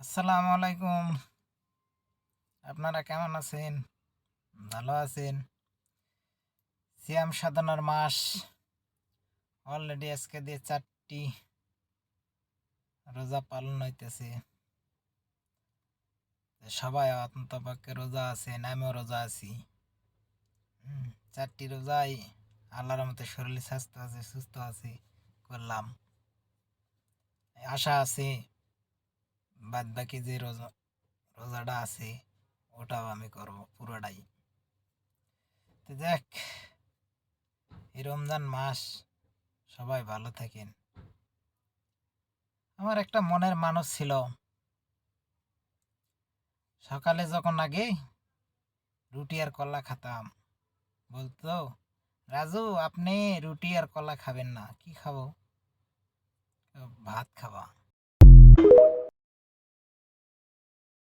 আসসালামু আলাইকুম। আপনারা কেমন আছেন? ভালো আছেন? সিয়াম সাধনার মাস অলরেডি আজকে দিয়ে ৪টি রোজা পালন হইতেছে। সবাই অন্ততপক্ষে রোজা আছেন, আমিও রোজা আছি। ৪টি রোজাই আল্লাহর রহমতে শরীর স্বাস্থ্য আছে, সুস্থ আছি, করলাম। আশা আছে বাদবাকি যে রোজাটা আছে ওটাও আমি করব পুরোটাই। তো দেখ, এই রমজান মাস সবাই ভালো থাকেন। আমার একটা মনের মানুষ ছিল, সকালে যখন আগে রুটি আর কলা খেতাম, বলতো, রাজু আপনি রুটি আর কলা খাবেন না, কি খাবো? ভাত খাবা।